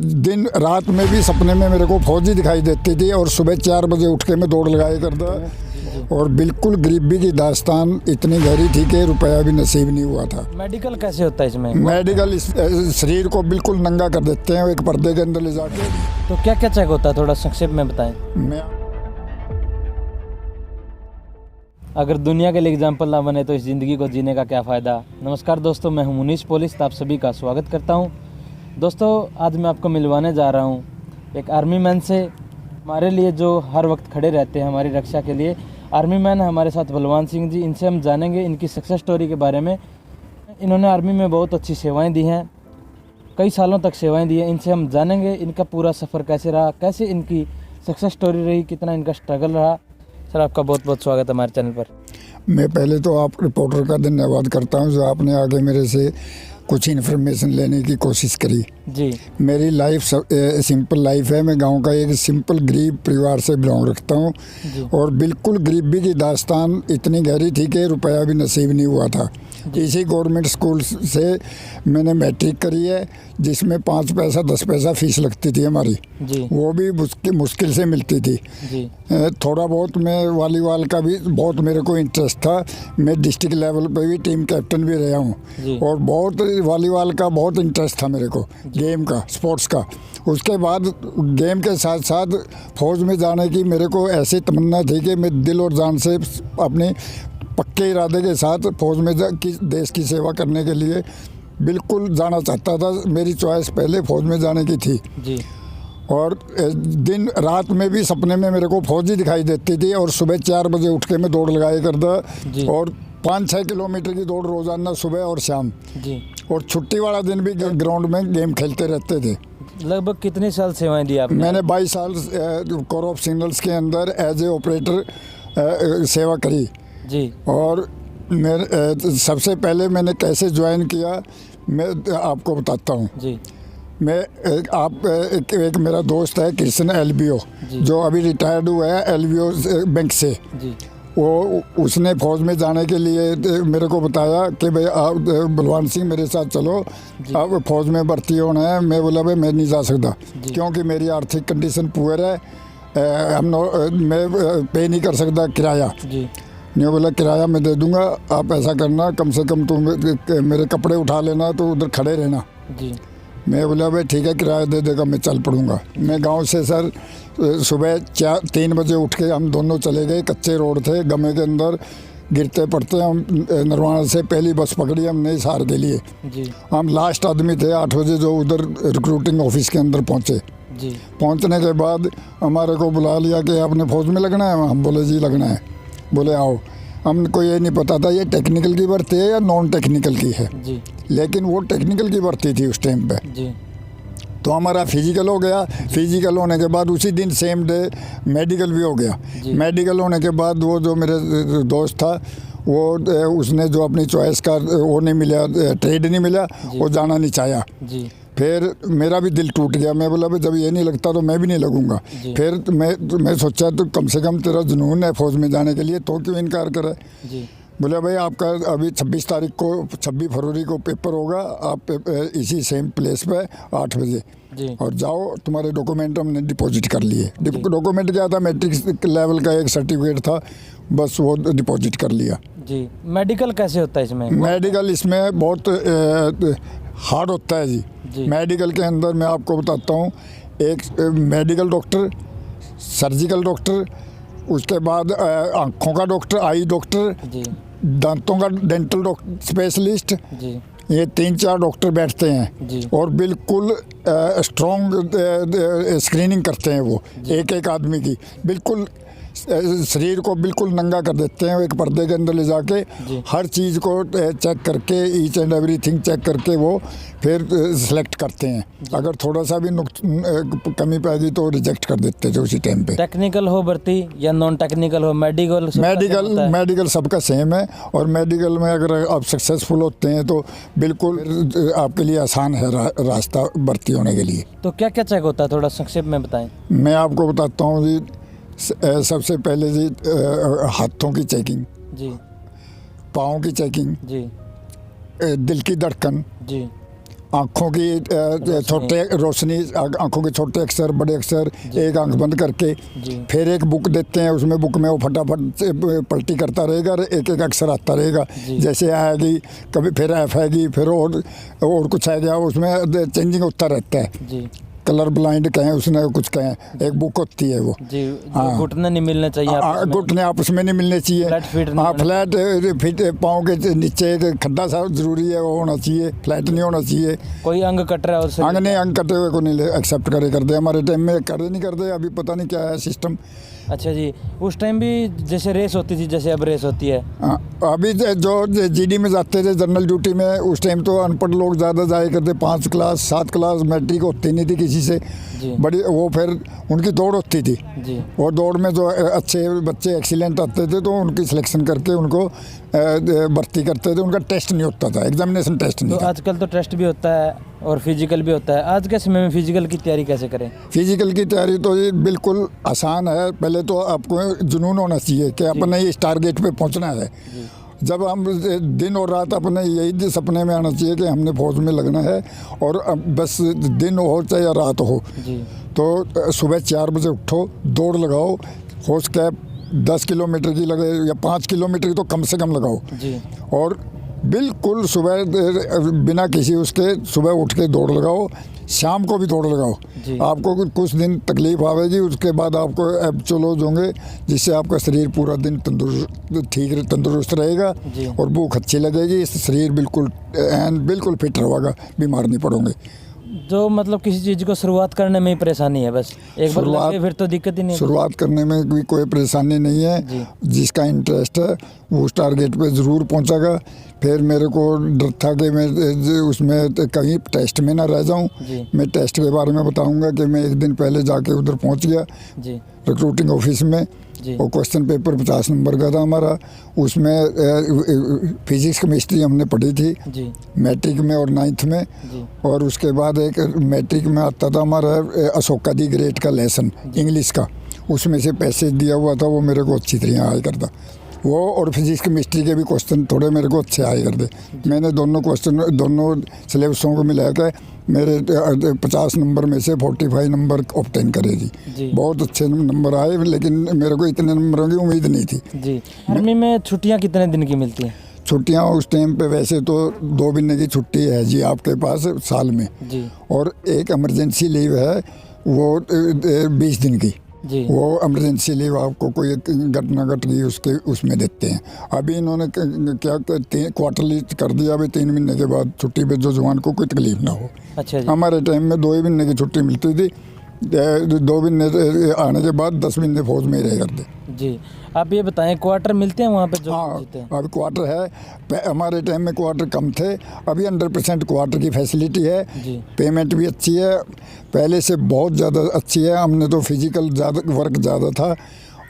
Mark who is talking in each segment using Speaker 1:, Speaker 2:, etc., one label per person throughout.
Speaker 1: दिन रात में भी सपने में मेरे को फौजी दिखाई देती थी और सुबह 4 बजे उठ के मैं दौड़ लगाया करता। और बिल्कुल गरीबी की दास्तान इतनी गहरी थी कि रुपया भी नसीब नहीं हुआ था।
Speaker 2: मेडिकल कैसे होता है इसमें?
Speaker 1: मेडिकल शरीर को बिल्कुल नंगा कर देते हैं एक पर्दे के अंदर ले जाके।
Speaker 2: तो क्या क्या चेक होता है, थोड़ा संक्षेप में बताएं।
Speaker 1: मैं
Speaker 2: अगर दुनिया के लिए एग्जाम्पल ना बने तो इस ज़िंदगी को जीने का क्या फ़ायदा। नमस्कार दोस्तों, मैं हूं मुनीश पुलिस, तो आप सभी का स्वागत करता हूं। दोस्तों, आज मैं आपको मिलवाने जा रहा हूं एक आर्मी मैन से, हमारे लिए जो हर वक्त खड़े रहते हैं हमारी रक्षा के लिए। आर्मी मैन है हमारे साथ बलवान सिंह जी। इनसे हम जानेंगे इनकी सक्सेस स्टोरी के बारे में। इन्होंने आर्मी में बहुत अच्छी सेवाएँ दी हैं, कई सालों तक सेवाएँ दी हैं। इनसे हम जानेंगे इनका पूरा सफ़र कैसे रहा, कैसे इनकी सक्सेस स्टोरी रही, कितना इनका स्ट्रगल रहा। सर, आपका बहुत बहुत स्वागत है हमारे चैनल पर।
Speaker 1: मैं पहले तो आप रिपोर्टर का धन्यवाद करता हूं जो आपने आगे मेरे से कुछ इन्फॉर्मेशन लेने की कोशिश करी।
Speaker 2: जी,
Speaker 1: मेरी लाइफ सिंपल लाइफ है। मैं गांव का एक सिंपल गरीब परिवार से बिलोंग रखता हूं और बिल्कुल गरीबी की दास्तान इतनी गहरी थी कि रुपया भी नसीब नहीं हुआ था। इसी गवर्नमेंट स्कूल से मैंने मैट्रिक करी है, जिसमें 5 पैसा 10 पैसा फीस लगती थी हमारी
Speaker 2: जी,
Speaker 1: वो भी मुश्किल से मिलती थी
Speaker 2: जी,
Speaker 1: थोड़ा बहुत मैं वॉलीबॉल का भी बहुत मेरे को इंटरेस्ट था। मैं डिस्ट्रिक्ट लेवल पे भी टीम कैप्टन भी रहा हूँ और बहुत वॉलीबॉल का बहुत इंटरेस्ट था मेरे को, गेम का, स्पोर्ट्स का। उसके बाद गेम के साथ साथ फौज में जाने की मेरे को ऐसी तमन्ना थी कि मैं दिल और जान से अपने पक्के इरादे के साथ फौज में देश की सेवा करने के लिए बिल्कुल जाना चाहता था। मेरी चॉइस पहले फौज में जाने की थी
Speaker 2: जी।
Speaker 1: और दिन रात में भी सपने में मेरे को फौजी दिखाई देती थी और सुबह 4 बजे उठ के मैं दौड़ लगाया करता और 5-6 किलोमीटर की दौड़ रोजाना सुबह और शाम
Speaker 2: जी।
Speaker 1: और छुट्टी वाला दिन भी ग्राउंड में गेम खेलते रहते थे।
Speaker 2: लगभग कितने साल सेवाएं दी आपने?
Speaker 1: मैंने 22 साल कोर ऑफ सिग्नल्स के अंदर एज ए ऑपरेटर सेवा करी जी। और मैं सबसे पहले मैंने कैसे ज्वाइन किया मैं आपको बताता हूँ जी। मैं एक मेरा दोस्त है कृष्ण LBO, जो अभी रिटायर्ड हुआ है LBO बैंक से जी। वो उसने फौज में जाने के लिए मेरे को बताया कि भाई आप बलवान सिंह मेरे साथ चलो, आप फौज में भर्ती होना है। मैं बोला भाई मैं नहीं जा सकता क्योंकि मेरी आर्थिक कंडीशन पुअर है, मैं पे नहीं कर सकता किराया जी। नहीं बोला किराया मैं दे दूंगा, आप ऐसा करना कम से कम तुम मेरे कपड़े उठा लेना तो उधर खड़े रहना जी। मैं बोला भाई ठीक है किराया दे देगा, मैं चल पड़ूंगा। मैं गांव से सर सुबह 3 बजे उठ के हम दोनों चले गए। कच्चे रोड थे गमे के अंदर, गिरते पड़ते हम नरवाना से पहली बस पकड़ी हमने हिसार के लिए जी। हम लास्ट आदमी थे 8 बजे जो उधर रिक्रूटिंग ऑफिस के अंदर पहुँचे जी। पहुँचने के बाद हमारे को बुला लिया कि आपने फौज में लगना है। हम बोले जी लगना है। बोले आओ। हमको ये नहीं पता था ये टेक्निकल की भर्ती है या नॉन टेक्निकल की है जी। लेकिन वो टेक्निकल की भर्ती थी उस टाइम पे जी। तो हमारा फिजिकल हो गया। फिजिकल होने के बाद उसी दिन सेम डे मेडिकल भी हो गया। मेडिकल होने के बाद वो जो मेरे दोस्त था वो उसने जो अपनी चॉइस का वो नहीं मिला, ट्रेड नहीं मिला, वो जाना नहीं चाहा जी। फिर मेरा भी दिल टूट गया। मैं बोला भाई जब ये नहीं लगता तो मैं भी नहीं लगूंगा। फिर मैं सोचा तो कम से कम तेरा जुनून है फौज में जाने के लिए, तो क्यों इनकार करे जी। बोले भाई आपका अभी 26 फरवरी को पेपर होगा, आप इसी सेम प्लेस पे 8 बजे जी। और जाओ, तुम्हारे डॉक्यूमेंट हमने डिपॉजिट कर लिए। डॉक्यूमेंट क्या था, मैट्रिक लेवल का एक सर्टिफिकेट था, बस वो डिपॉजिट कर लिया जी।
Speaker 2: मेडिकल कैसे होता है इसमें?
Speaker 1: मेडिकल इसमें बहुत हार्ड होता है जी। मेडिकल के अंदर मैं आपको बताता हूँ, एक मेडिकल डॉक्टर, सर्जिकल डॉक्टर, उसके बाद आँखों का डॉक्टर, आई डॉक्टर जी, दांतों का डेंटल डॉक्टर स्पेशलिस्ट जी। ये 3-4 डॉक्टर बैठते हैं जी। और बिल्कुल स्ट्रॉन्ग स्क्रीनिंग करते हैं वो एक आदमी की। बिल्कुल शरीर को बिल्कुल नंगा कर देते हैं एक पर्दे के अंदर ले जाके, हर चीज़ को चेक करके, ईच एंड एवरीथिंग चेक करके वो फिर सिलेक्ट करते हैं। अगर थोड़ा सा भी कमी पाएगी तो रिजेक्ट कर देते थे उसी टाइम पे।
Speaker 2: टेक्निकल हो भर्ती या नॉन टेक्निकल हो,
Speaker 1: मेडिकल सबका सेम है। और मेडिकल में अगर आप सक्सेसफुल होते हैं तो बिल्कुल आपके लिए आसान है रास्ता भर्ती होने के लिए।
Speaker 2: तो क्या क्या चेक होता है, थोड़ा संक्षेप में बताएं।
Speaker 1: मैं आपको बताता हूँ जी। सबसे पहले जी हाथों की चेकिंग जी, पाँव की चेकिंग जी, दिल की धड़कन जी, आँखों की छोटे रोशनी, आँखों के छोटे अक्षर, बड़े अक्षर, एक आँख बंद करके
Speaker 2: जी।
Speaker 1: फिर एक बुक देते हैं, उसमें बुक में वो फटाफट से पलटी करता रहेगा और एक एक अक्षर आता रहेगा।
Speaker 2: जी।
Speaker 1: जैसे आएगी कभी फिर एफ आएगी, फिर और कुछ आएगा, उसमें चेंजिंग होता रहता है।
Speaker 2: जी
Speaker 1: कलर ब्लाइंड कहें उसने कुछ कहें, एक बुक होती है वो।
Speaker 2: जी, जो घुटने नहीं मिलने चाहिए आपस में।
Speaker 1: घुटने आपस में नहीं मिलने चाहिए।
Speaker 2: फ्लैट फिट नहीं
Speaker 1: हाँ,
Speaker 2: होना
Speaker 1: फ्लैट फिट, पाँव के नीचे एक खड्डा सा जरूरी है, वो होना चाहिए, फ्लैट नहीं होना चाहिए।
Speaker 2: कोई अंग कट रहा है उससे
Speaker 1: अंग नहीं, अंग कटे हुए को नहीं एक्सेप्ट कर दे। हमारे टाइम में करे नहीं करते, अभी पता नहीं क्या है सिस्टम।
Speaker 2: अच्छा जी, उस टाइम भी जैसे रेस होती थी जैसे अब रेस होती है?
Speaker 1: हाँ, अभी जो जीडी में जाते थे जनरल ड्यूटी में, उस टाइम तो अनपढ़ लोग ज़्यादा जाया करते, 5 क्लास 7 क्लास, मैट्रिक होती नहीं थी किसी से
Speaker 2: जी।
Speaker 1: बड़ी, वो फिर उनकी दौड़ होती थी।
Speaker 2: जी
Speaker 1: और दौड़ में जो अच्छे बच्चे एक्सीलेंट आते थे तो उनकी सिलेक्शन करके उनको भर्ती करते थे। उनका टेस्ट नहीं होता था, एग्जामिनेशन टेस्ट नहीं
Speaker 2: तो
Speaker 1: था।
Speaker 2: आजकल तो टेस्ट भी होता है और फिजिकल भी होता है। आज के समय में फिजिकल की तैयारी कैसे करें?
Speaker 1: फिजिकल की तैयारी तो ये बिल्कुल आसान है। पहले तो आपको जुनून होना चाहिए कि अपने इस टारगेट पे पहुंचना है। जब हम दिन और रात अपने यही सपने में आना चाहिए कि हमने फौज में लगना है, और बस दिन हो चाहे या रात हो।
Speaker 2: जी
Speaker 1: तो सुबह 4 बजे उठो, दौड़ लगाओ, हो सके 10 किलोमीटर की लगे या 5 किलोमीटर की तो कम से कम लगाओ।
Speaker 2: जी
Speaker 1: और बिल्कुल सुबह बिना किसी उसके सुबह उठ के दौड़ लगाओ, शाम को भी दौड़ लगाओ।
Speaker 2: जी।
Speaker 1: आपको कुछ दिन तकलीफ आवेगी, उसके बाद आपको एब्सोल्यूट होंगे, जिससे आपका शरीर पूरा दिन तंदुरुस्त रहेगा
Speaker 2: जी।
Speaker 1: और भूख अच्छी लगेगी। शरीर बिल्कुल बिल्कुल फिट रहेगा, बीमार नहीं पड़ोगे।
Speaker 2: जो मतलब किसी चीज़ को शुरुआत करने में ही परेशानी है, बस एक बार लग गई फिर तो दिक्कत ही नहीं है।
Speaker 1: शुरुआत करने में भी कोई परेशानी नहीं
Speaker 2: जी।
Speaker 1: है। जिसका इंटरेस्ट है वो उस टारगेट पे ज़रूर पहुंचेगा। फिर मेरे को डर था कि मैं उसमें कहीं टेस्ट में ना रह जाऊं।
Speaker 2: जी।
Speaker 1: मैं टेस्ट के बारे में बताऊंगा कि मैं एक दिन पहले जाके उधर पहुंच गया
Speaker 2: जी
Speaker 1: रिक्रूटिंग ऑफिस में।
Speaker 2: जी।
Speaker 1: और क्वेश्चन पेपर 50 नंबर का था हमारा। उसमें फिजिक्स केमिस्ट्री हमने पढ़ी थी
Speaker 2: जी
Speaker 1: मैट्रिक में और 9th में।
Speaker 2: जी
Speaker 1: और उसके बाद एक मैट्रिक में आता था हमारा अशोका दी ग्रेट का लेसन इंग्लिश का, उसमें से पैसेज दिया हुआ था, वो मेरे को अच्छी तरह आया करता वो। और फिजिक्स केमिस्ट्री के भी क्वेश्चन थोड़े मेरे को अच्छे आए करते। मैंने दोनों सिलेबसों को मिला कर मेरे 50 नंबर में से 45 नंबर ऑब्टेन करे
Speaker 2: जी।
Speaker 1: जी। बहुत अच्छे नंबर आए, लेकिन मेरे को इतने नंबरों की उम्मीद नहीं थी।
Speaker 2: जी। आर्मी में छुट्टियां कितने दिन की मिलती हैं?
Speaker 1: छुट्टियां उस टाइम पे वैसे तो 2 महीने की छुट्टी है जी आपके पास साल में।
Speaker 2: जी
Speaker 1: और एक इमरजेंसी लीव है वो 20 दिन की।
Speaker 2: जी
Speaker 1: वो इमरजेंसी लीव आपको कोई घटना घट गई उसके उसमें देते हैं। अभी इन्होंने क्या क्वार्टरली कर दिया, अभी 3 महीने के बाद छुट्टी पे जो जवान को कोई तकलीफ ना हो।
Speaker 2: अच्छा जी।
Speaker 1: हमारे टाइम में 2 ही महीने की छुट्टी मिलती थी। 2 महीने आने के बाद 10 महीने फौज में ही रह करते।
Speaker 2: जी आप ये बताएं, क्वार्टर मिलते हैं वहाँ पे जो
Speaker 1: हाँ,
Speaker 2: जीते हैं?
Speaker 1: अभी क्वार्टर है। हमारे टाइम में क्वार्टर कम थे, अभी 100% क्वार्टर की फैसिलिटी है।
Speaker 2: जी
Speaker 1: पेमेंट भी अच्छी है, पहले से बहुत ज़्यादा अच्छी है। हमने तो फिजिकल ज़्यादा वर्क ज़्यादा था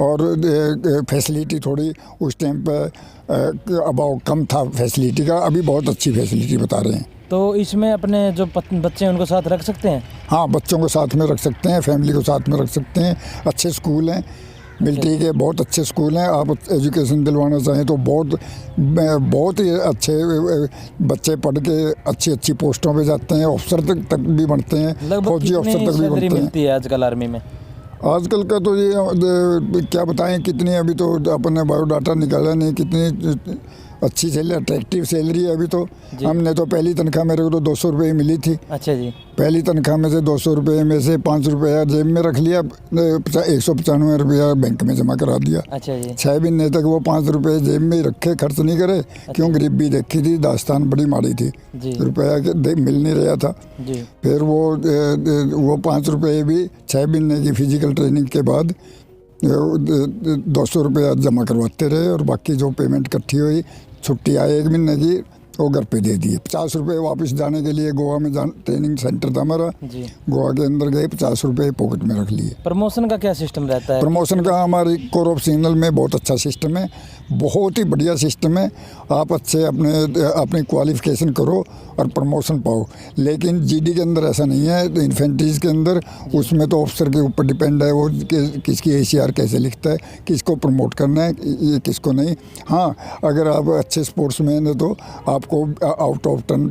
Speaker 1: और फैसिलिटी थोड़ी उस टाइम पर अभाव कम था फैसिलिटी का। अभी बहुत अच्छी फैसिलिटी बता रहे हैं।
Speaker 2: तो इसमें अपने जो बच्चे हैं उनको साथ रख सकते हैं?
Speaker 1: हाँ, बच्चों को साथ में रख सकते हैं, फैमिली को साथ में रख सकते हैं। अच्छे स्कूल हैं, मिलिट्री के बहुत अच्छे स्कूल हैं। आप एजुकेशन दिलवाना चाहें तो बहुत ही अच्छे बच्चे पढ़ के अच्छी पोस्टों पे जाते हैं, ऑफिसर तक भी बनते हैं,
Speaker 2: लगभग
Speaker 1: फौजी अफसर
Speaker 2: कितनी
Speaker 1: तक भी
Speaker 2: सैलरी
Speaker 1: बनते हैं।
Speaker 2: मिलती है आजकल आर्मी में?
Speaker 1: आजकल का तो ये क्या बताएं कितनी, अभी तो अपने बायोडाटा निकाला नहीं, कितनी अच्छी सैलरी, अट्रैक्टिव सैलरी है अभी तो। हमने तो पहली तनख्वाह मेरे को तो 200 रुपये मिली थी।
Speaker 2: अच्छा जी।
Speaker 1: पहली तनख्वाह में से 200 रुपये में से 5 रुपया जेब में रख लिया, 195 रुपया बैंक में जमा करा दिया।
Speaker 2: अच्छा जी।
Speaker 1: 6 महीने तक वो 5 रुपये जेब में ही रखे, खर्च नहीं करे। क्यों, गरीबी देखी थी, दास्तान बड़ी माड़ी थी,
Speaker 2: जी
Speaker 1: रुपया मिल नहीं रहा था।
Speaker 2: जी
Speaker 1: फिर वो 5 रुपये भी 6 महीने की फिजिकल ट्रेनिंग के बाद 200 रुपया जमा करवाते रहे, और बाकी जो पेमेंट इकट्ठी हुई, छुट्टी आई 1 महीने की, वो घर पे दे दिए। 50 रुपये वापस जाने के लिए गोवा में ट्रेनिंग सेंटर था हमारा,
Speaker 2: जी।
Speaker 1: गोवा के अंदर गए, 50 रुपये पॉकेट में रख लिए।
Speaker 2: प्रमोशन का क्या सिस्टम रहता है?
Speaker 1: प्रमोशन का हमारी कोर ऑफ सिग्नल में बहुत अच्छा सिस्टम है। बहुत ही बढ़िया सिस्टम है। आप अच्छे अपनी क्वालिफिकेशन करो और प्रमोशन पाओ। लेकिन जीडी के अंदर ऐसा नहीं है, तो इन्फेंट्रीज के अंदर उसमें तो ऑफिसर के ऊपर डिपेंड है वो किसकी ACR कैसे लिखता है, किसको प्रमोट करना है, ये किसको नहीं। हाँ, अगर आप अच्छे स्पोर्ट्समैन है तो आपको आउट ऑफ टर्न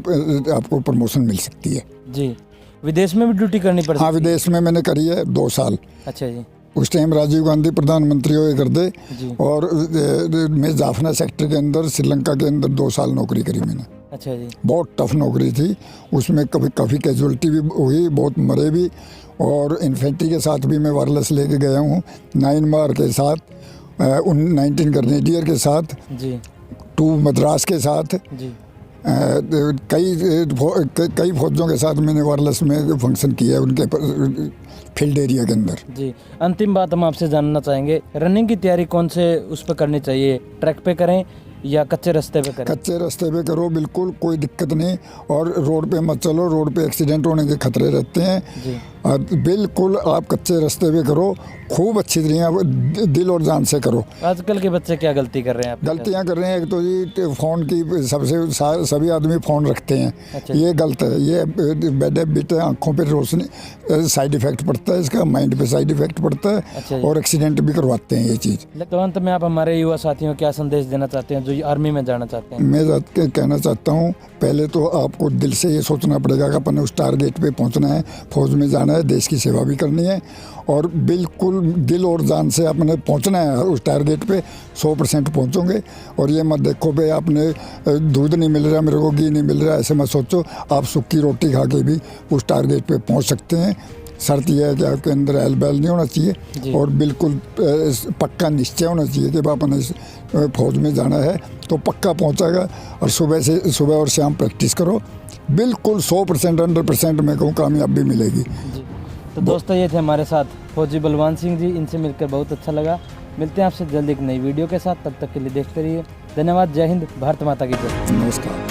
Speaker 1: आपको प्रमोशन मिल सकती है।
Speaker 2: जी, विदेश में भी ड्यूटी करनी पड़ती है?
Speaker 1: हाँ, विदेश में मैंने करी है 2 साल।
Speaker 2: अच्छा जी।
Speaker 1: उस टाइम राजीव गांधी प्रधानमंत्री हुए करते,
Speaker 2: जी।
Speaker 1: और मैं जाफना सेक्टर के अंदर श्रीलंका के अंदर 2 साल नौकरी करी मैंने।
Speaker 2: अच्छा जी।
Speaker 1: बहुत टफ नौकरी थी, उसमें काफ़ी कैजुअलिटी भी हुई, बहुत मरे भी। और इन्फेंट्री के साथ भी मैं वायरलेस लेके गया हूँ, 9 मार के साथ, 19 ग्रेनेडियर के साथ
Speaker 2: जी।
Speaker 1: 2 मद्रास के साथ,
Speaker 2: जी।
Speaker 1: कई फौजों के साथ मैंने वायरलेस में फंक्शन किया है उनके फील्ड एरिया के अंदर।
Speaker 2: जी, अंतिम बात हम आपसे जानना चाहेंगे, रनिंग की तैयारी कौन से उस पर करनी चाहिए, ट्रैक पे करें या कच्चे रास्ते पे करें?
Speaker 1: कच्चे रास्ते पे करो, बिल्कुल कोई दिक्कत नहीं। और रोड पे मत चलो, रोड पे एक्सीडेंट होने के खतरे रहते हैं।
Speaker 2: जी।
Speaker 1: बिल्कुल आप कच्चे रास्ते पे करो, खूब अच्छी तरह दिल और जान से करो।
Speaker 2: आजकल के बच्चे क्या गलती कर रहे हैं?
Speaker 1: गलतियां कर रहे हैं, एक तो जी फ़ोन की सभी आदमी फ़ोन रखते हैं।
Speaker 2: अच्छा।
Speaker 1: ये गलत है, ये बैड हैबिट है। आँखों पे रोशनी साइड इफ़ेक्ट पड़ता है इसका, माइंड पे साइड इफ़ेक्ट पड़ता है।
Speaker 2: अच्छा जी।
Speaker 1: और एक्सीडेंट भी करवाते हैं ये चीज़।
Speaker 2: तो अंत में आप हमारे युवा साथियों को क्या संदेश देना चाहते हैं जो आर्मी में जाना चाहते हैं?
Speaker 1: मैं कहना चाहता हूँ, पहले तो आपको दिल से ये सोचना पड़ेगा कि अपन उस टारगेट पे पहुँचना है, फौज में जाना है, देश की सेवा भी करनी है, और बिल्कुल दिल और जान से आपने पहुँचना है उस टारगेट पे। 100% पहुँचोगे। और ये मत देखो भाई आपने दूध नहीं मिल रहा, मेरे को घी नहीं मिल रहा, ऐसे मत सोचो। आप सूखी रोटी खा के भी उस टारगेट पे पहुँच सकते हैं। शर्त यह है कि आपके अंदर एल बैल नहीं होना चाहिए, और बिल्कुल पक्का निश्चय होना चाहिए कि अपन इस फौज में जाना है तो पक्का पहुंचेगा। और सुबह और शाम प्रैक्टिस करो, बिल्कुल 100% 100% मैं कहूँ कामयाबी मिलेगी।
Speaker 2: जी। तो दोस्तों, ये थे हमारे साथ फौजी बलवान सिंह जी, इनसे मिलकर बहुत अच्छा लगा। मिलते हैं आपसे जल्द एक नई वीडियो के साथ, तब तक के लिए देखते रहिए। धन्यवाद। जय हिंद, भारत माता की जय।
Speaker 1: नमस्कार।